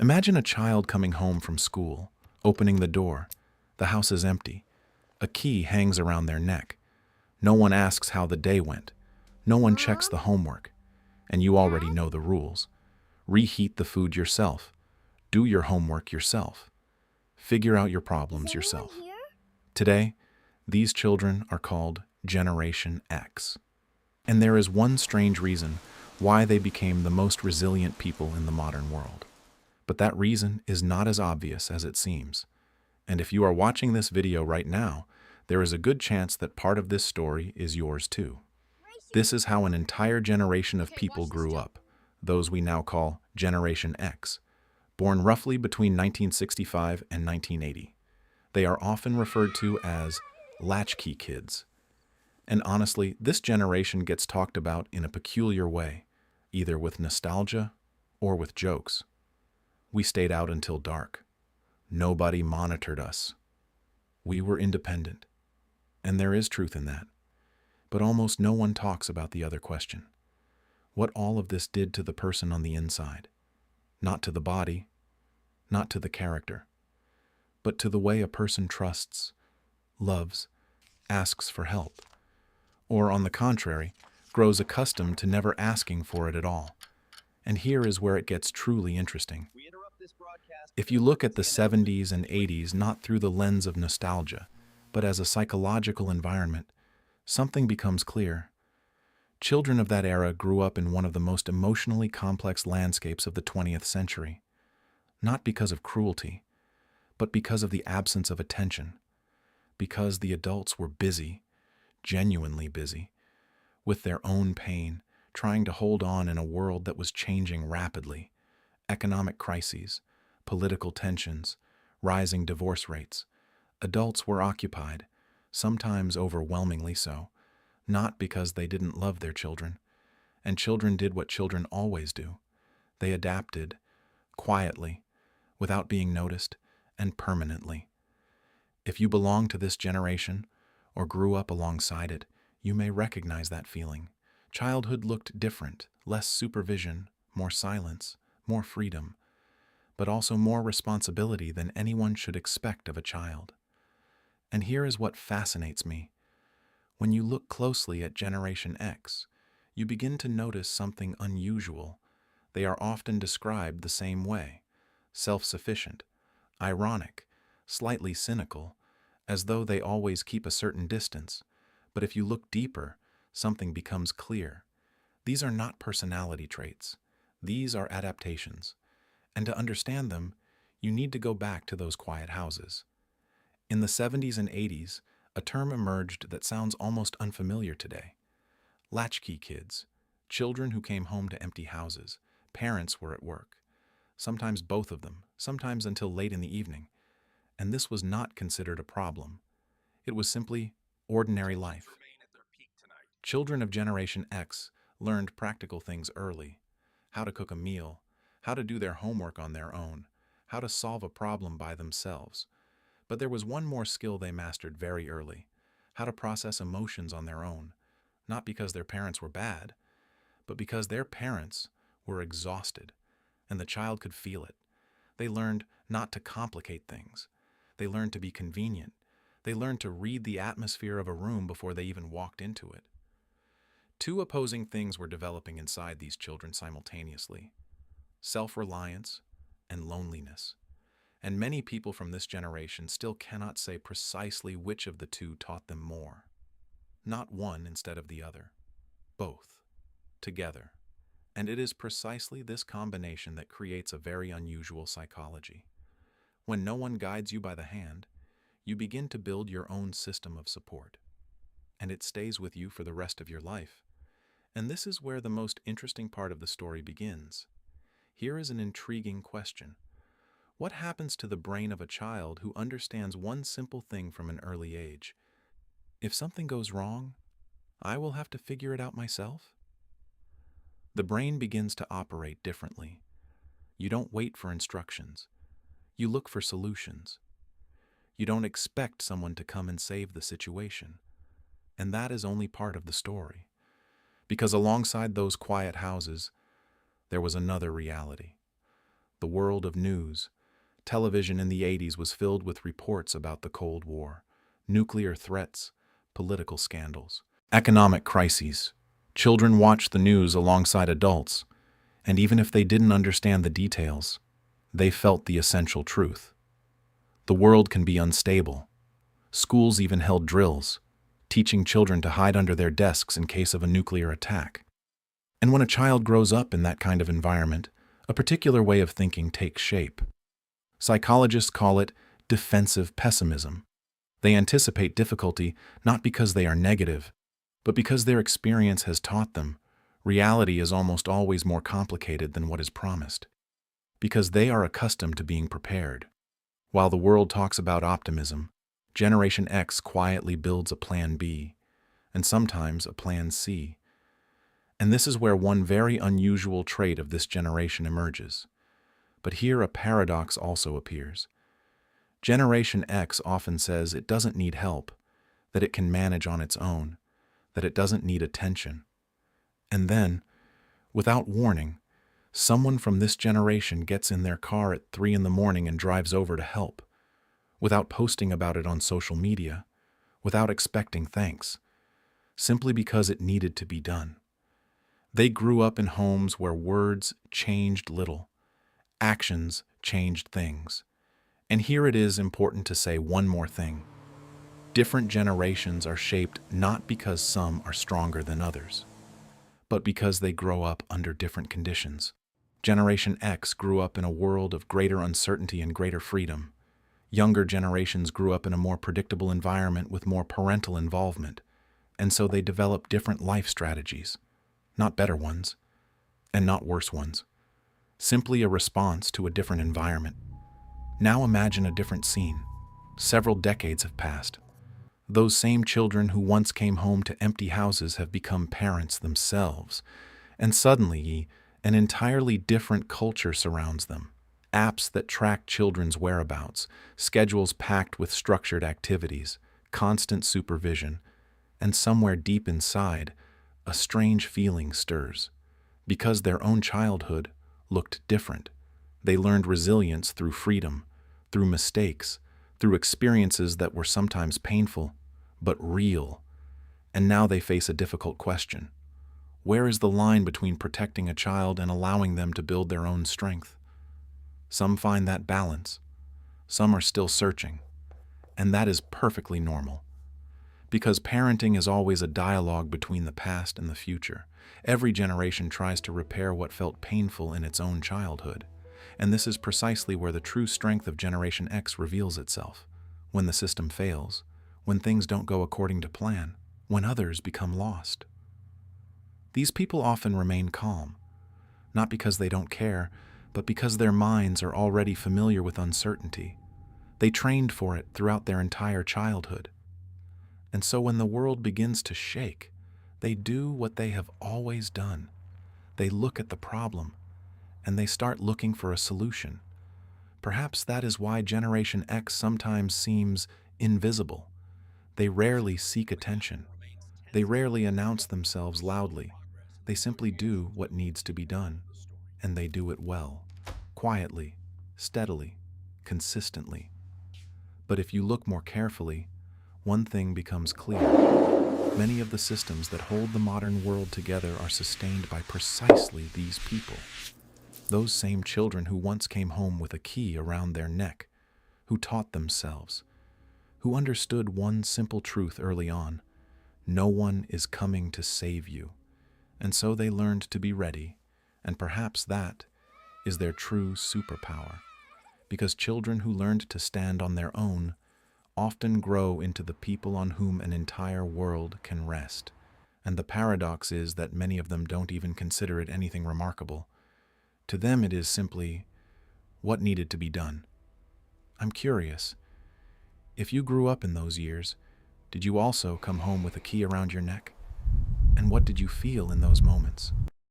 Imagine a child coming home from school, opening the door. The house is empty. A key hangs around their neck. No one asks how the day went. No one checks the homework. And you already know the rules. Reheat the food yourself. Do your homework yourself. Figure out your problems yourself. Today, these children are called Generation X. And there is one strange reason why they became the most resilient people in the modern world. But that reason is not as obvious as it seems. And if you are watching this video right now, there is a good chance that part of this story is yours too. This is how an entire generation of people grew up, those we now call Generation X, born roughly between 1965 and 1980. They are often referred to as Latchkey kids. And honestly, this generation gets talked about in a peculiar way, either with nostalgia or with jokes. We stayed out until dark. Nobody monitored us. We were independent. And there is truth in that. But almost no one talks about the other question. What all of this did to the person on the inside. Not to the body, not to the character, but to the way a person trusts, loves, asks for help, or on the contrary, grows accustomed to never asking for it at all. And here is where it gets truly interesting. If you look at the 70s and 80s not through the lens of nostalgia, but as a psychological environment, something becomes clear. Children of that era grew up in one of the most emotionally complex landscapes of the 20th century, not because of cruelty, but because of the absence of attention, because the adults were busy, genuinely busy, with their own pain, trying to hold on in a world that was changing rapidly. Economic crises, political tensions, rising divorce rates. Adults were occupied, sometimes overwhelmingly so, not because they didn't love their children. And children did what children always do. They adapted, quietly, without being noticed, and permanently. If you belong to this generation, or grew up alongside it, you may recognize that feeling. Childhood looked different, less supervision, more silence, more freedom, but also more responsibility than anyone should expect of a child. And here is what fascinates me. When you look closely at Generation X, you begin to notice something unusual. They are often described the same way: self-sufficient, ironic, slightly cynical, as though they always keep a certain distance. But if you look deeper, something becomes clear. These are not personality traits. These are adaptations. And to understand them, you need to go back to those quiet houses. In the 70s and 80s, a term emerged that sounds almost unfamiliar today. Latchkey kids, children who came home to empty houses. Parents were at work, sometimes both of them, sometimes until late in the evening. And this was not considered a problem. It was simply ordinary life. Children of Generation X learned practical things early: how to cook a meal, how to do their homework on their own, how to solve a problem by themselves. But there was one more skill they mastered very early: how to process emotions on their own, not because their parents were bad, but because their parents were exhausted, and the child could feel it. They learned not to complicate things. They learned to be convenient. They learned to read the atmosphere of a room before they even walked into it. Two opposing things were developing inside these children simultaneously: self-reliance and loneliness. And many people from this generation still cannot say precisely which of the two taught them more. Not one instead of the other. Both. Together. And it is precisely this combination that creates a very unusual psychology. When no one guides you by the hand, you begin to build your own system of support. And it stays with you for the rest of your life. And this is where the most interesting part of the story begins. Here is an intriguing question. What happens to the brain of a child who understands one simple thing from an early age? If something goes wrong, I will have to figure it out myself? The brain begins to operate differently. You don't wait for instructions. You look for solutions. You don't expect someone to come and save the situation. And that is only part of the story. Because alongside those quiet houses, there was another reality. the world of news. Television in the 80s was filled with reports about the Cold War, nuclear threats, political scandals, economic crises. Children watched the news alongside adults, and even if they didn't understand the details, they felt the essential truth. The world can be unstable. Schools even held drills, teaching children to hide under their desks in case of a nuclear attack. And when a child grows up in that kind of environment, a particular way of thinking takes shape. Psychologists call it defensive pessimism. They anticipate difficulty not because they are negative, but because their experience has taught them reality is almost always more complicated than what is promised, because they are accustomed to being prepared. While the world talks about optimism, Generation X quietly builds a plan B, and sometimes a plan C. And this is where one very unusual trait of this generation emerges. But here a paradox also appears. Generation X often says it doesn't need help, that it can manage on its own, that it doesn't need attention. And then, without warning, someone from this generation gets in their car at 3 in the morning and drives over to help, without posting about it on social media, without expecting thanks, simply because it needed to be done. They grew up in homes where words changed little, actions changed things. And here it is important to say one more thing. Different generations are shaped not because some are stronger than others, but because they grow up under different conditions. Generation X grew up in a world of greater uncertainty and greater freedom. Younger generations grew up in a more predictable environment with more parental involvement, and so they developed different life strategies, not better ones, and not worse ones, simply a response to a different environment. Now imagine a different scene. Several decades have passed. Those same children who once came home to empty houses have become parents themselves, and suddenly an entirely different culture surrounds them. Apps that track children's whereabouts, schedules packed with structured activities, constant supervision, and somewhere deep inside, a strange feeling stirs. Because their own childhood looked different. They learned resilience through freedom, through mistakes, through experiences that were sometimes painful, but real. And now they face a difficult question. Where is the line between protecting a child and allowing them to build their own strength? Some find that balance. Some are still searching. And that is perfectly normal. Because parenting is always a dialogue between the past and the future. Every generation tries to repair what felt painful in its own childhood. And this is precisely where the true strength of Generation X reveals itself. When the system fails, when things don't go according to plan, when others become lost. These people often remain calm, not because they don't care, but because their minds are already familiar with uncertainty. They trained for it throughout their entire childhood. And so when the world begins to shake, they do what they have always done. They look at the problem, and they start looking for a solution. Perhaps that is why Generation X sometimes seems invisible. They rarely seek attention. They rarely announce themselves loudly. They simply do what needs to be done, and they do it well, quietly, steadily, consistently. But if you look more carefully, one thing becomes clear. Many of the systems that hold the modern world together are sustained by precisely these people. Those same children who once came home with a key around their neck, who taught themselves, who understood one simple truth early on: no one is coming to save you. And so they learned to be ready, and perhaps that is their true superpower. Because children who learned to stand on their own often grow into the people on whom an entire world can rest. And the paradox is that many of them don't even consider it anything remarkable. To them it is simply what needed to be done. I'm curious, if you grew up in those years, did you also come home with a key around your neck? And what did you feel in those moments?